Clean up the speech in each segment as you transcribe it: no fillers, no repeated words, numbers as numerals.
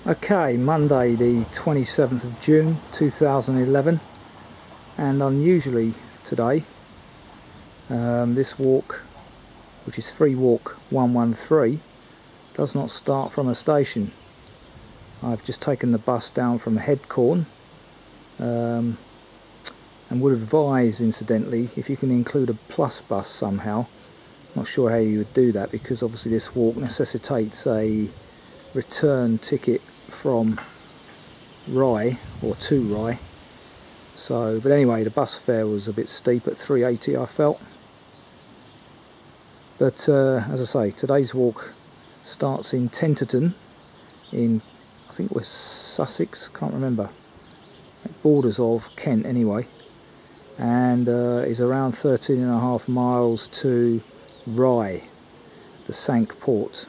Okay, Monday the 27th of June 2011, and unusually today this walk, which is free walk 113, does not start from a station. I've just taken the bus down from Headcorn, and would advise, incidentally, if you can include a plus bus somehow. Not sure how you would do that, because obviously this walk necessitates a return ticket from Rye, or to Rye. So, but anyway, the bus fare was a bit steep at £3.80, I felt. But as I say, today's walk starts in Tenterden, in, I think it was Sussex, can't remember. It borders of Kent anyway, and is around 13.5 miles to Rye, the Cinque Port.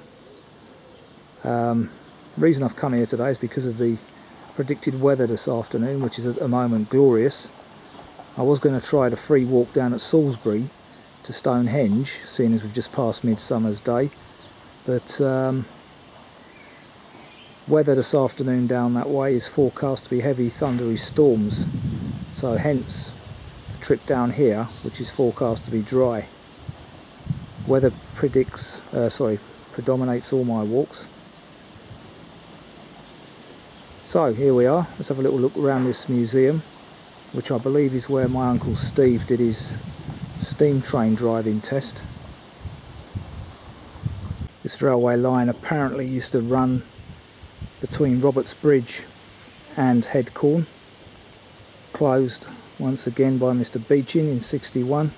The reason I've come here today is because of the predicted weather this afternoon, which is at the moment glorious. I was going to try the free walk down at Salisbury to Stonehenge, seeing as we've just passed Midsummer's Day, but weather this afternoon down that way is forecast to be heavy thundery storms, so hence the trip down here, which is forecast to be dry. Weather predominates all my walks. So here we are. Let's have a little look around this museum, which I believe is where my Uncle Steve did his steam train driving test. This railway line apparently used to run between Roberts Bridge and Headcorn, closed once again by Mr. Beechin in '61.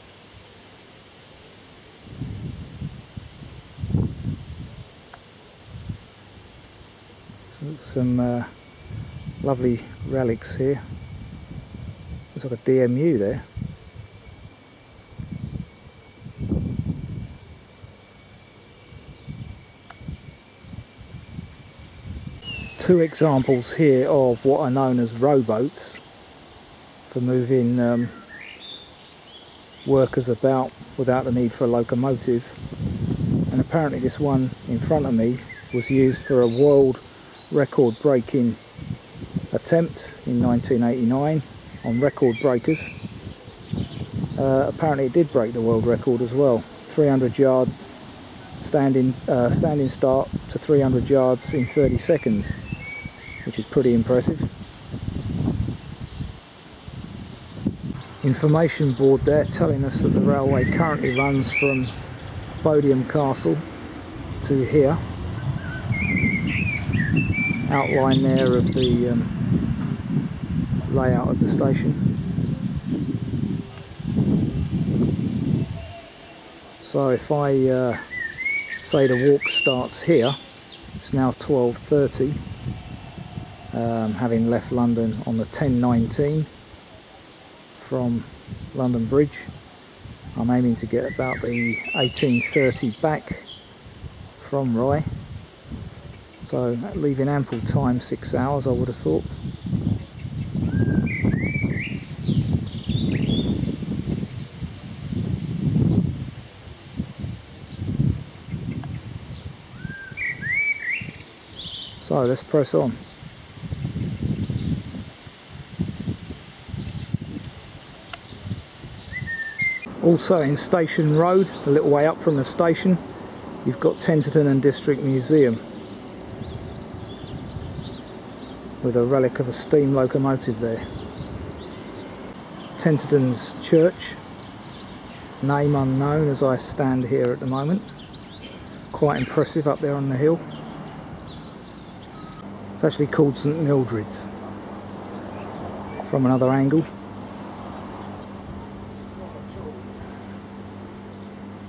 Some lovely relics here. Looks like a DMU there. Two examples here of what are known as rowboats for moving workers about without the need for a locomotive, and apparently this one in front of me was used for a world record breaking attempt in 1989 on Record Breakers. Apparently it did break the world record as well. 300 yard standing start to 300 yards in 30 seconds, which is pretty impressive. Information board there telling us that the railway currently runs from Bodiam Castle to here. Outline there of the layout of the station. So if I say the walk starts here, it's now 12:30, having left London on the 10:19 from London Bridge. I'm aiming to get about the 18:30 back from Rye. So leaving ample time, 6 hours I would have thought. So let's press on. Also in Station Road, a little way up from the station, you've got Tenterden and District Museum, with a relic of a steam locomotive there. Tenterden's church, name unknown as I stand here at the moment. Quite impressive up there on the hill. It's actually called St Mildred's from another angle.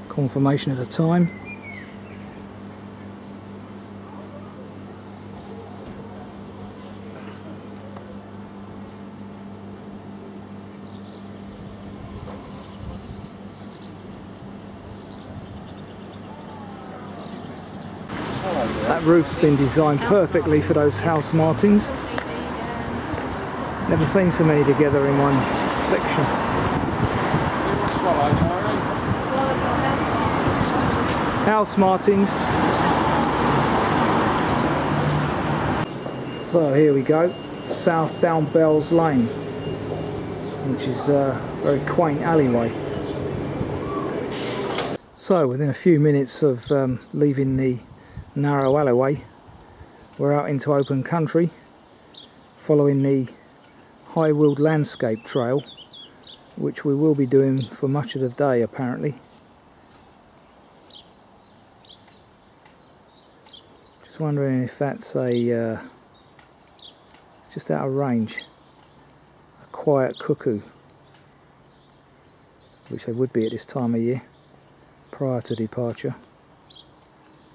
Confirmation at a time. That roof's been designed perfectly for those house martins. Never seen so many together in one section. House martins. So here we go, South Down Bells Lane, which is a very quaint alleyway. So within a few minutes of leaving the narrow alleyway, we're out into open country, following the High Weald Landscape Trail, which we will be doing for much of the day apparently. Just wondering if that's a just out of range, a quiet cuckoo, which they would be at this time of year prior to departure.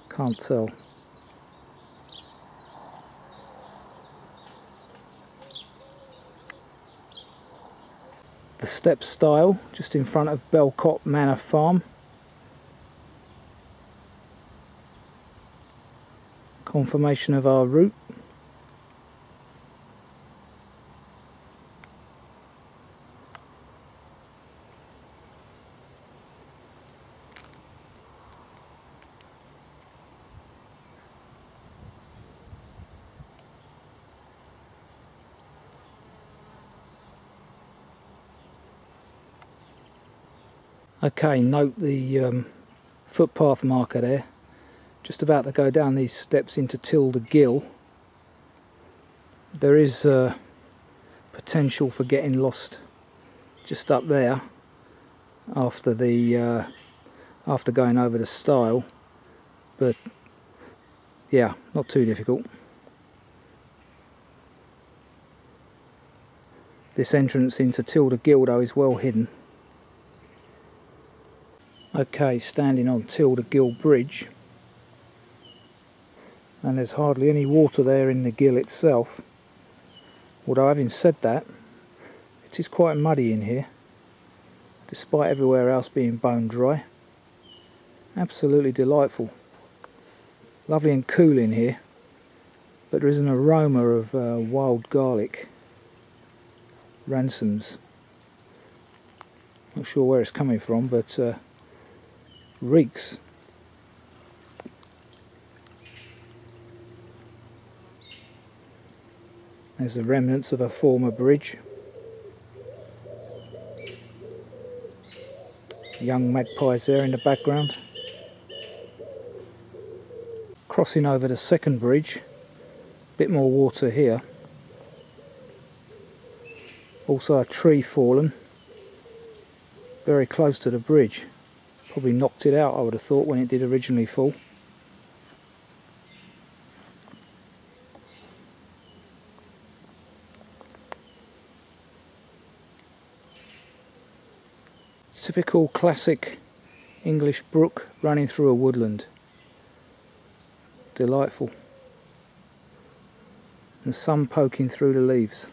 Can't tell. The step stile just in front of Belcott Manor Farm. Confirmation of our route. Okay, note the footpath marker there. Just about to go down these steps into Tilda Gill. There is potential for getting lost just up there after the after going over the stile, but yeah, not too difficult. This entrance into Tilda Gill though is well hidden. Okay, standing on Tilda Gill Bridge, and there's hardly any water there in the gill itself, although having said that, it is quite muddy in here despite everywhere else being bone dry. Absolutely delightful, lovely and cool in here, but there is an aroma of wild garlic, ransoms. Not sure where it's coming from, but reeks. There's the remnants of a former bridge. Young magpies there in the background. Crossing over the second bridge, bit more water here. Also a tree fallen very close to the bridge. Probably knocked it out, I would have thought, when it did originally fall. Typical classic English brook running through a woodland. Delightful. And the sun poking through the leaves.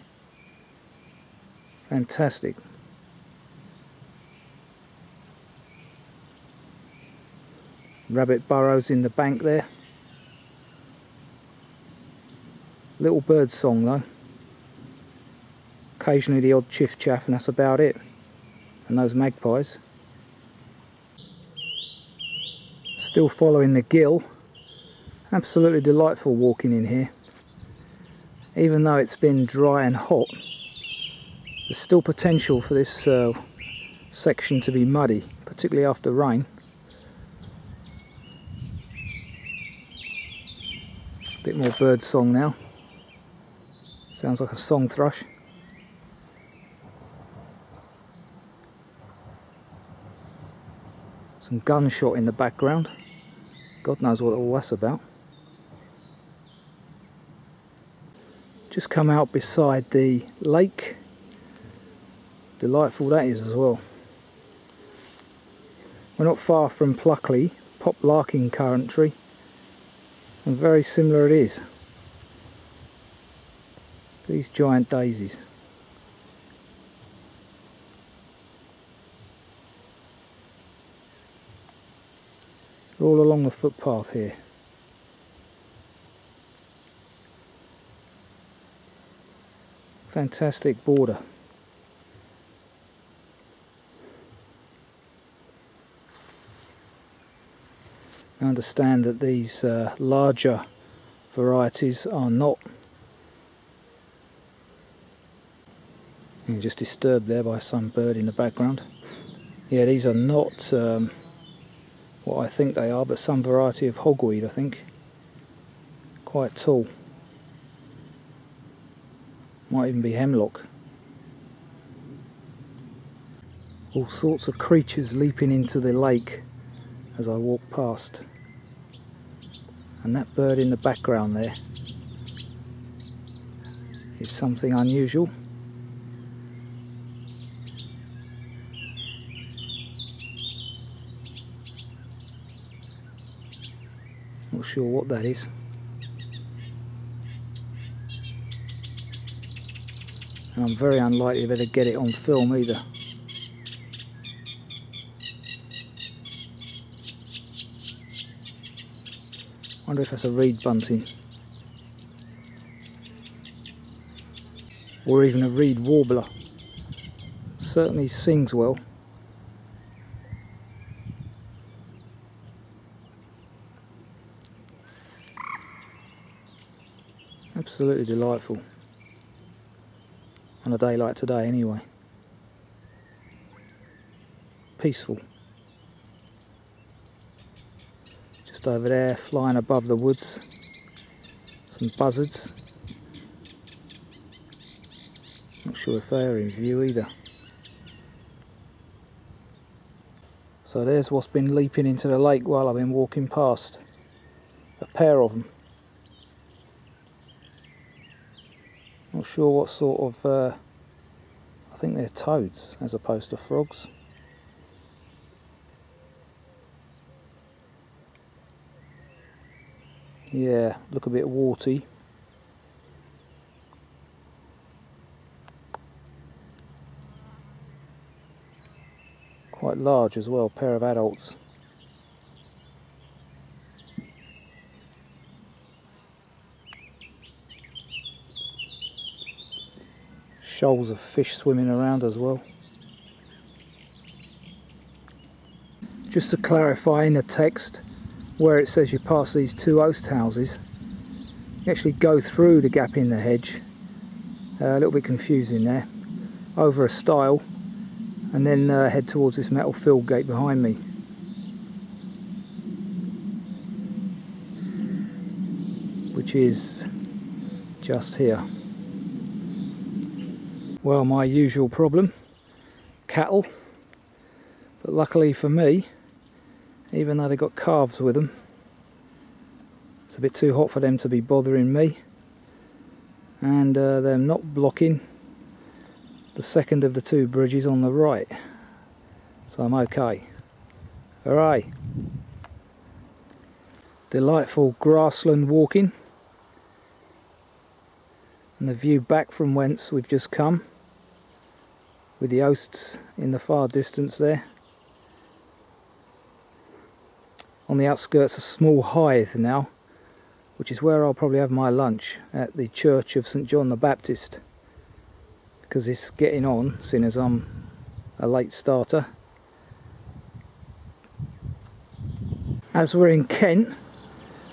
Fantastic. Rabbit burrows in the bank there. Little bird song though. Occasionally the odd chiff chaff, and that's about it. And those magpies. Still following the gill. Absolutely delightful walking in here. Even though it's been dry and hot, there's still potential for this section to be muddy, particularly after rain. Bit more bird song now. Sounds like a song thrush. Some gunshot in the background. God knows what all that's about. Just come out beside the lake. Delightful that is as well. We're not far from Pluckley, Poplarking Country, and very similar it is. These giant daisies. They're all along the footpath here. Fantastic border. I understand that these larger varieties are not You're just disturbed there by some bird in the background. Yeah, these are not what I think they are, but some variety of hogweed, I think. Quite tall. Might even be hemlock. All sorts of creatures leaping into the lake as I walk past. And that bird in the background there is something unusual. Not sure what that is. And I'm very unlikely to get it on film either. Wonder if that's a reed bunting. Or even a reed warbler. Certainly sings well. Absolutely delightful. On a day like today anyway. Peaceful. Just over there, flying above the woods. Some buzzards. Not sure if they're in view either. So there's what's been leaping into the lake while I've been walking past. A pair of them. Not sure what sort of, I think they're toads as opposed to frogs. Yeah, look a bit warty. Quite large as well, pair of adults. Shoals of fish swimming around as well. Just to clarify in the text, where it says you pass these two oast houses, you actually go through the gap in the hedge, a little bit confusing there, over a stile, and then head towards this metal field gate behind me. Which is just here. Well, my usual problem, cattle, but luckily for me, even though they've got calves with them, it's a bit too hot for them to be bothering me, and they're not blocking the second of the two bridges on the right, so I'm okay. Hooray! Delightful grassland walking, and the view back from whence we've just come, with the oasts in the far distance there. On the outskirts of Smallhythe now, which is where I'll probably have my lunch, at the Church of St John the Baptist, because it's getting on, seeing as I'm a late starter. As we're in Kent,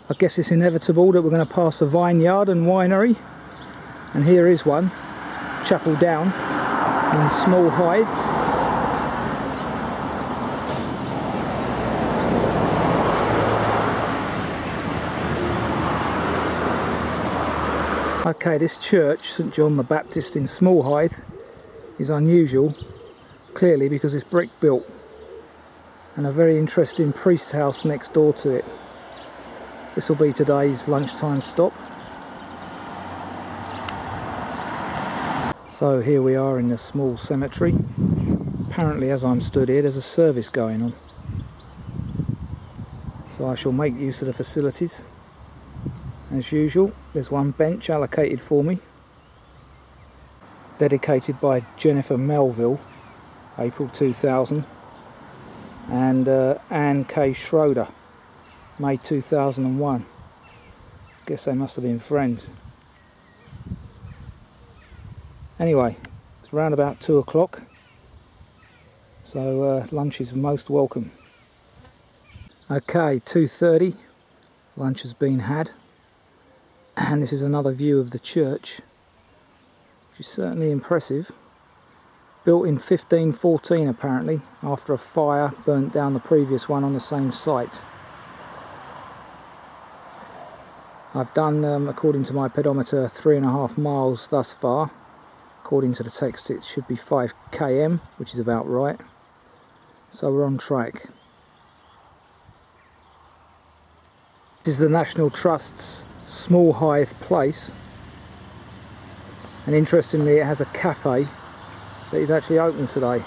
I guess it's inevitable that we're going to pass a vineyard and winery, and here is one, Chapel Down in Smallhythe. Okay, this church, St John the Baptist in Smallhythe, is unusual, clearly because it's brick built, and a very interesting priest house next door to it. This will be today's lunchtime stop. So here we are in a small cemetery. Apparently, as I'm stood here, there's a service going on. So I shall make use of the facilities. As usual, there's one bench allocated for me, dedicated by Jennifer Melville, April 2000, and Anne K. Schroeder, May 2001. Guess they must have been friends. Anyway, it's around about 2 o'clock, so lunch is most welcome. Okay, 2:30, lunch has been had. And this is another view of the church, which is certainly impressive. built in 1514 apparently, after a fire burnt down the previous one on the same site. I've done, according to my pedometer, 3.5 miles thus far. According to the text it should be 5 km, which is about right. So we're on track. This is the National Trust's Smallhythe Place, and interestingly it has a cafe that is actually open today.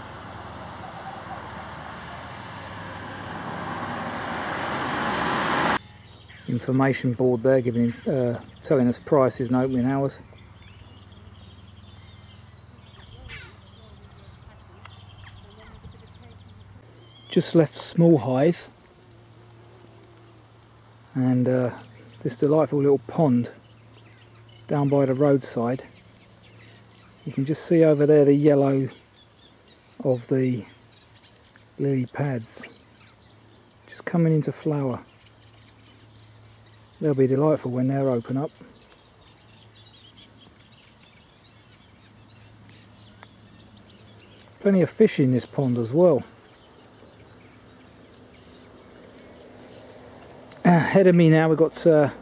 Information board there giving telling us prices and opening hours. Just left Smallhythe, and this delightful little pond down by the roadside. You can just see over there the yellow of the lily pads just coming into flower. They'll be delightful when they're open up. Plenty of fish in this pond as well. Ahead of me now we've got sort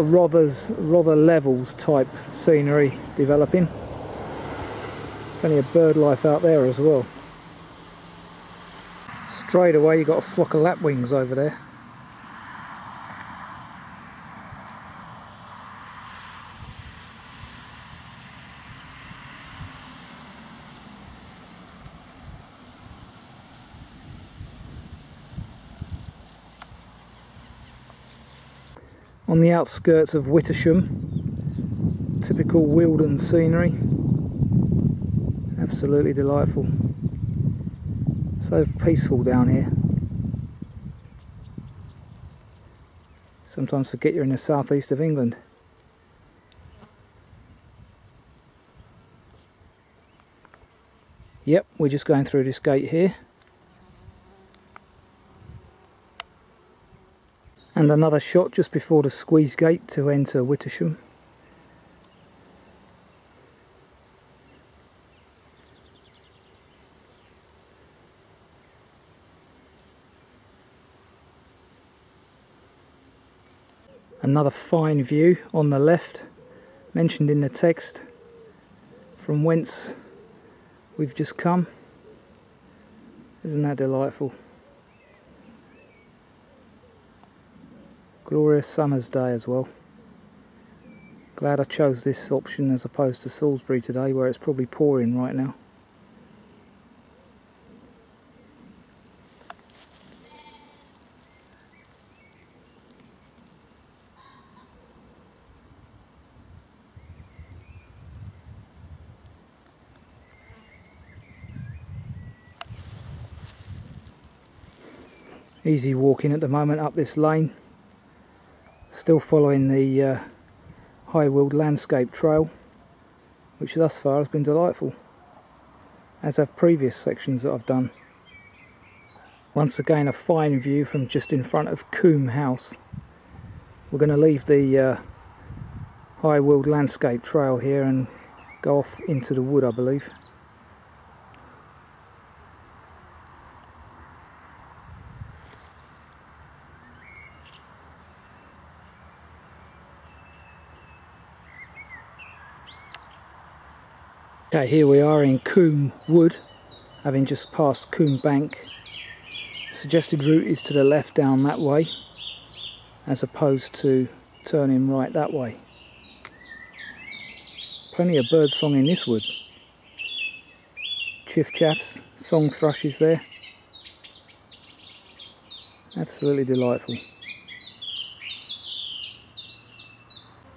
of Rother Levels type scenery developing. Plenty of bird life out there as well. Straight away you've got a flock of lapwings over there. On the outskirts of Wittersham, typical Woodland scenery, absolutely delightful. So peaceful down here. Sometimes forget you're in the southeast of England. Yep, we're just going through this gate here. And another shot just before the squeeze gate to enter Wittersham. Another fine view on the left, mentioned in the text, from whence we've just come. Isn't that delightful? Glorious summer's day as well. Glad I chose this option as opposed to Salisbury today, where it's probably pouring right now. Easy walking at the moment up this lane. Still following the High Weald Landscape Trail, which thus far has been delightful, as have previous sections that I've done. Once again a fine view from just in front of Coombe House. We're going to leave the High Weald Landscape Trail here and go off into the wood, I believe. Okay, here we are in Coombe Wood, having just passed Coombe Bank. Suggested route is to the left down that way, as opposed to turning right that way. Plenty of birdsong in this wood. Chiff-chaffs, song thrushes there. Absolutely delightful.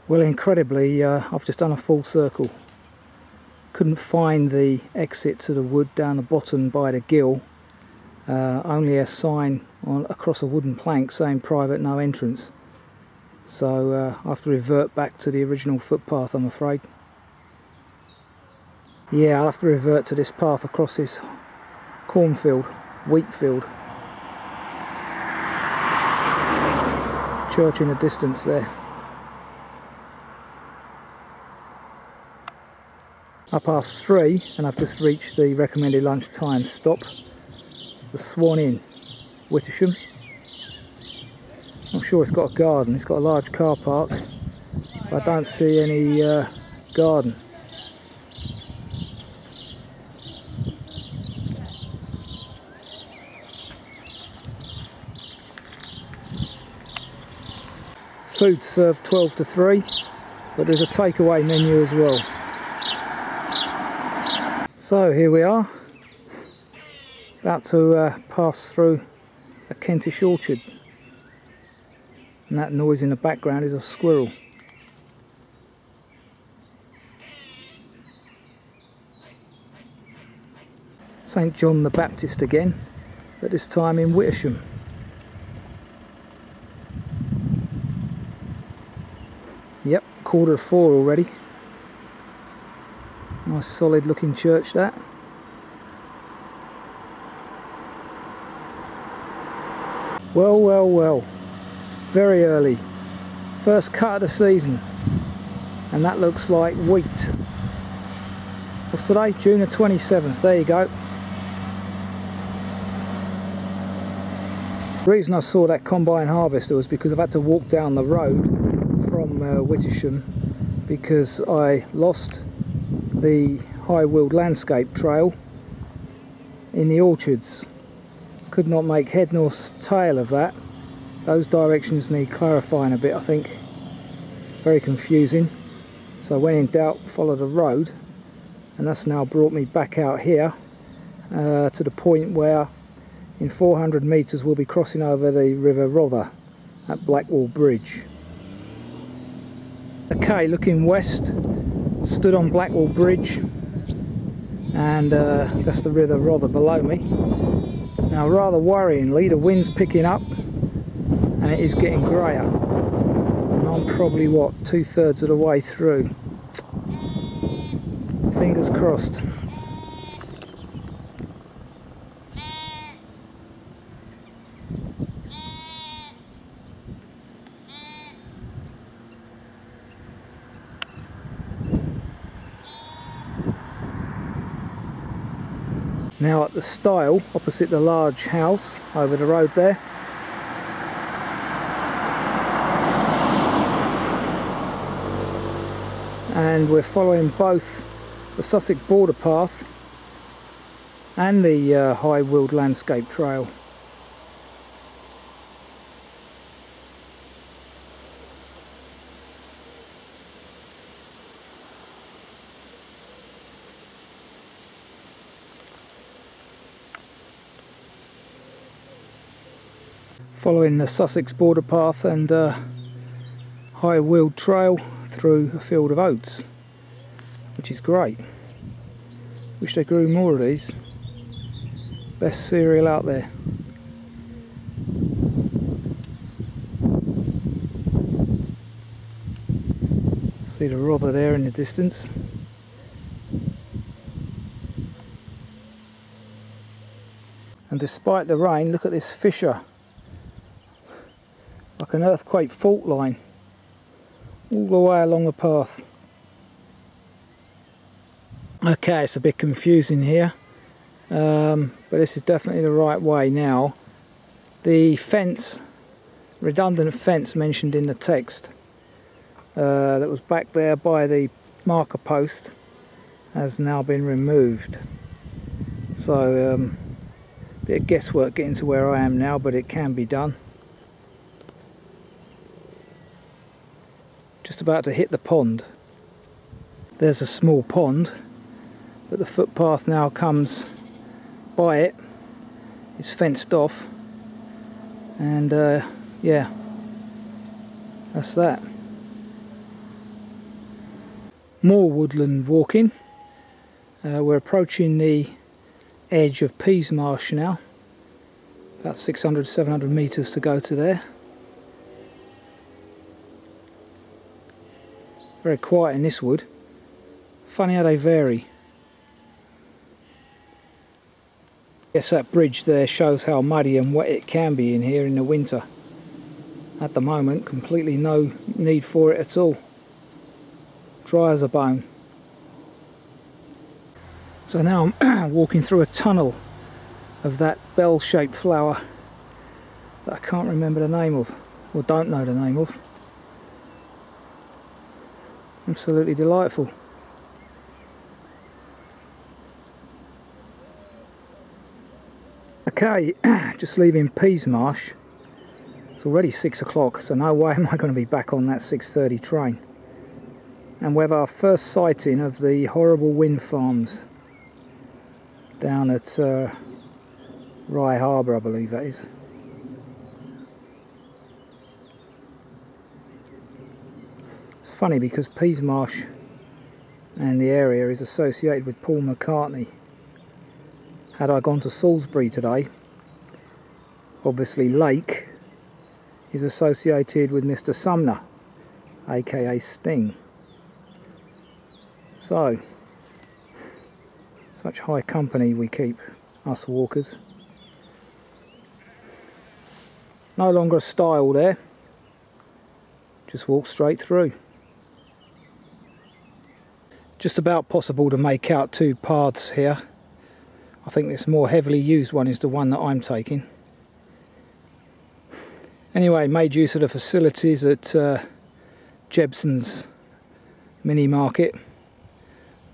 Well, incredibly, I've just done a full circle. Couldn't find the exit to the wood down the bottom by the gill. Only a sign across a wooden plank saying private, no entrance. So I have to revert back to the original footpath, I'm afraid. Yeah, I'll have to revert to this path across this cornfield, wheat field. Church in the distance there. 3 and I've just reached the recommended lunchtime stop, the Swan Inn, Wittersham. Not sure it's got a garden. It's got a large car park, but I don't see any garden. Food served 12 to 3, but there's a takeaway menu as well. So here we are, about to pass through a Kentish orchard, and that noise in the background is a squirrel. St John the Baptist again, but this time in Wittersham. Yep, 4:15 already. Nice solid looking church that. Well, well, well. Very early. First cut of the season. And that looks like wheat. What's today? June the 27th. There you go. The reason I saw that combine harvester was because I've had to walk down the road from Wittersham because I lost the High Weald Landscape Trail in the orchards. Could not make head nor tail of that. Those directions need clarifying a bit, I think. Very confusing. So when in doubt, follow the road, and that's now brought me back out here to the point where in 400 metres we'll be crossing over the River Rother at Blackwall Bridge. Okay, looking west, stood on Blackwall Bridge, and that's the River Rother below me. Now rather worryingly, the wind's picking up and it is getting greyer, and I'm probably what, 2/3 of the way through. Fingers crossed. Now at the stile opposite the large house over the road there, and we're following both the Sussex border path and the High Weald Landscape Trail. Following the Sussex border path and High Weald Trail through a field of oats, which is great. Wish they grew more of these. Best cereal out there. See the Rother there in the distance. And despite the rain, look at this fissure. Like an earthquake fault line all the way along the path. Okay, it's a bit confusing here, but this is definitely the right way now. The fence, redundant fence mentioned in the text, that was back there by the marker post, has now been removed. So a bit of guesswork getting to where I am now, but it can be done. Just about to hit the pond. There's a small pond, but the footpath now comes by it. It's fenced off, and yeah, that's that. More woodland walking. We're approaching the edge of Peasmarsh now. About 600-700 metres to go to there. Very quiet in this wood. Funny how they vary. Guess that bridge there shows how muddy and wet it can be in here in the winter. At the moment, completely no need for it at all. Dry as a bone. So now I'm walking through a tunnel of that bell-shaped flower that I can't remember the name of, or don't know the name of. Absolutely delightful. Okay, just leaving Peasmarsh. It's already 6 o'clock, so no way am I going to be back on that 6:30 train. And we have our first sighting of the horrible wind farms down at Rye Harbour, I believe that is. It's funny because Peasmarsh and the area is associated with Paul McCartney. Had I gone to Salisbury today, obviously Lake is associated with Mr. Sumner, aka Sting. So, such high company we keep, us walkers. No longer a stile there, just walk straight through. Just about possible to make out two paths here. I think this more heavily used one is the one that I'm taking. Anyway, made use of the facilities at Jebson's mini market.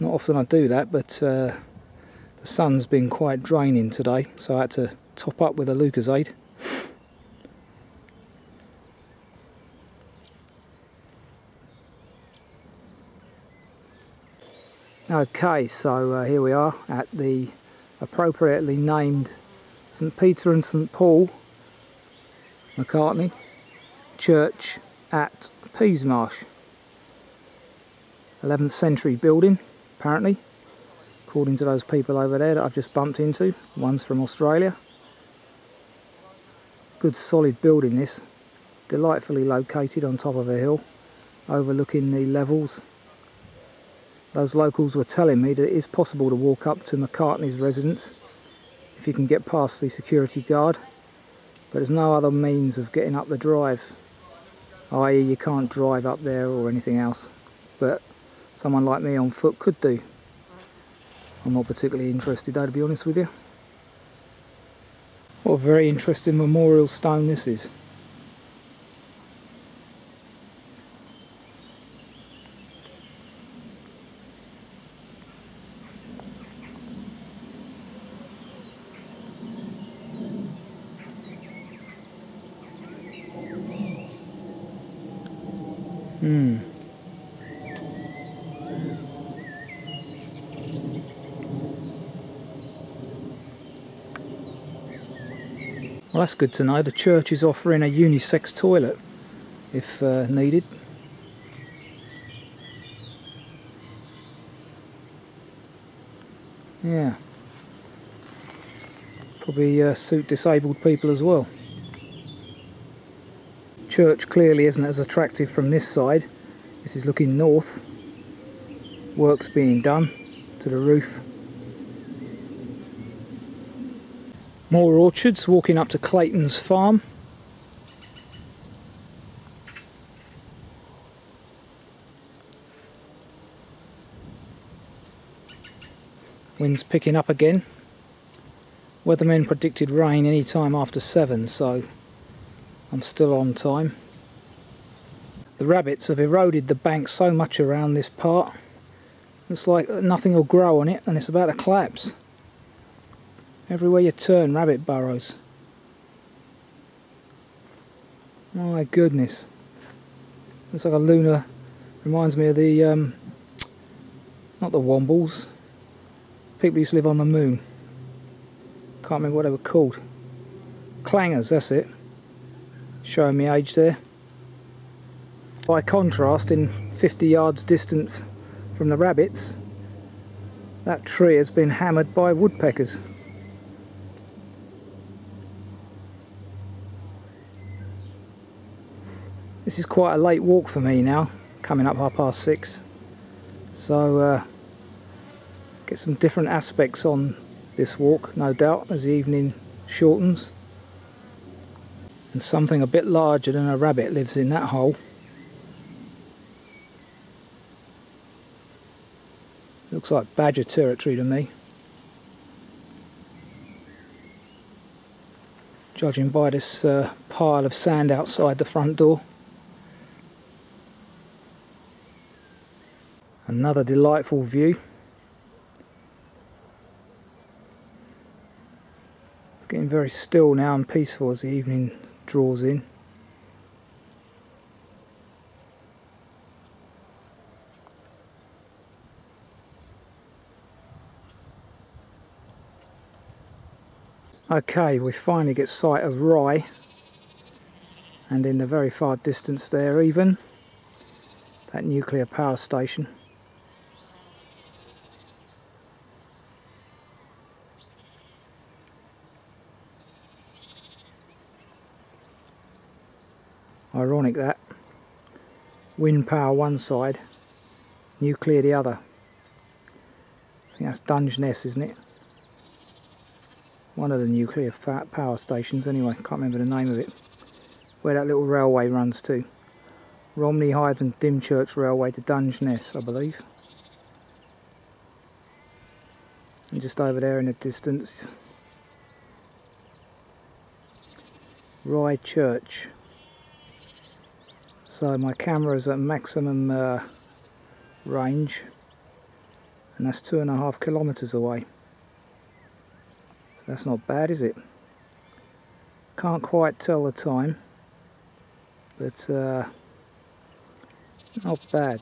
Not often I do that, but the sun's been quite draining today, so I had to top up with a Lucozade. Okay, so here we are at the appropriately named St Peter and St Paul McCartney Church at Peasmarsh. 11th century building, apparently, according to those people over there that I've just bumped into. One's from Australia. Good solid building this, delightfully located on top of a hill, overlooking the levels. Those locals were telling me that it is possible to walk up to McCartney's residence if you can get past the security guard, but there's no other means of getting up the drive, i.e. you can't drive up there or anything else, but someone like me on foot could do. I'm not particularly interested though, to be honest with you. What a very interesting memorial stone this is. Well, that's good to know. The church is offering a unisex toilet if needed. Yeah, probably suit disabled people as well. Church clearly isn't as attractive from this side. This is looking north. Work's being done to the roof. More orchards, walking up to Clayton's farm. Wind's picking up again. Weathermen predicted rain any time after 7, so I'm still on time. The rabbits have eroded the bank so much around this part. It's like nothing will grow on it and it's about to collapse. Everywhere you turn, rabbit burrows. My goodness. Looks like a lunar. Reminds me of the, not the Wombles. People used to live on the moon. Can't remember what they were called. Clangers, that's it. Showing me age there. By contrast, in 50 yards distance from the rabbits, that tree has been hammered by woodpeckers. This is quite a late walk for me now, coming up 6:30. So get some different aspects on this walk, no doubt, as the evening shortens. And something a bit larger than a rabbit lives in that hole. Looks like badger territory to me. judging by this pile of sand outside the front door. Another delightful view. It's getting very still now and peaceful as the evening draws in. Okay, we finally get sight of Hythe, and in the very far distance there even, that nuclear power station. Ironic that. Wind power one side, nuclear the other. I think that's Dungeness, isn't it? One of the nuclear power stations anyway, can't remember the name of it. Where that little railway runs to. Romney, Hythe and Dymchurch Railway to Dungeness, I believe. And just over there in the distance, Hythe Church. So my camera's at maximum range, and that's 2.5 kilometres away. That's not bad, is it? Can't quite tell the time, but not bad.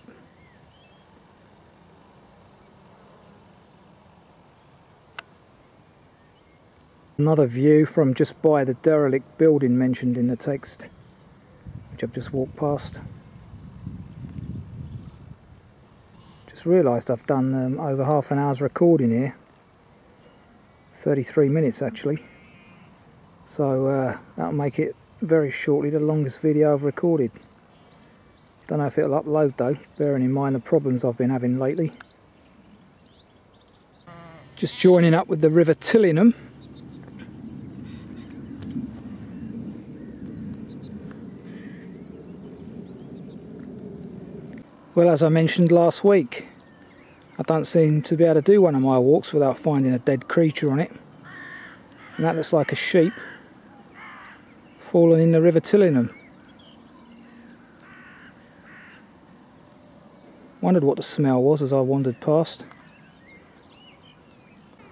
Another view from just by the derelict building mentioned in the text, which I've just walked past. Just realised I've done over half an hour's recording here. 33 minutes actually, so that'll make it very shortly the longest video I've recorded. Don't know if it'll upload though, bearing in mind the problems I've been having lately. Just joining up with the River Tillingham. Well, as I mentioned last week, I don't seem to be able to do one of my walks without finding a dead creature on it. And that looks like a sheep fallen in the River Tillingham. Wondered what the smell was as I wandered past.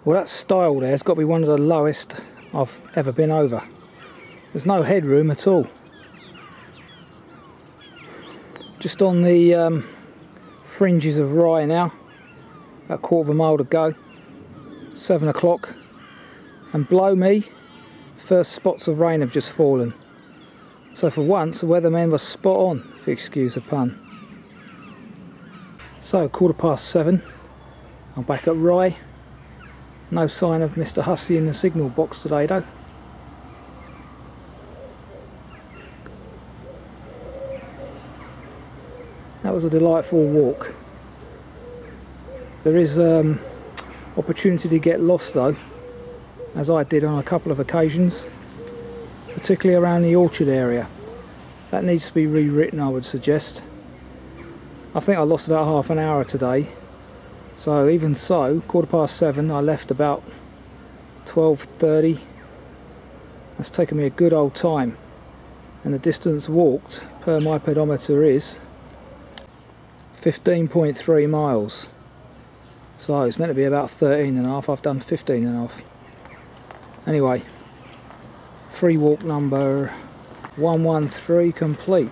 Well, that stile there's got to be one of the lowest I've ever been over. There's no headroom at all. Just on the fringes of Hythe now. About a quarter of a mile to go, 7 o'clock, and blow me, first spots of rain have just fallen. So for once the weatherman was spot on, if you excuse the pun. So 7:15, I'm back at Hythe. No sign of Mr. Hussey in the signal box today though. That was a delightful walk. There is opportunity to get lost though, as I did on a couple of occasions, particularly around the orchard area. That needs to be rewritten, I would suggest. I think I lost about half an hour today, so even so, 7:15, I left about 12:30. That's taken me a good old time, and the distance walked per my pedometer is 15.3 miles. So it's meant to be about 13.5, I've done 15.5. Anyway, free walk number 113 complete.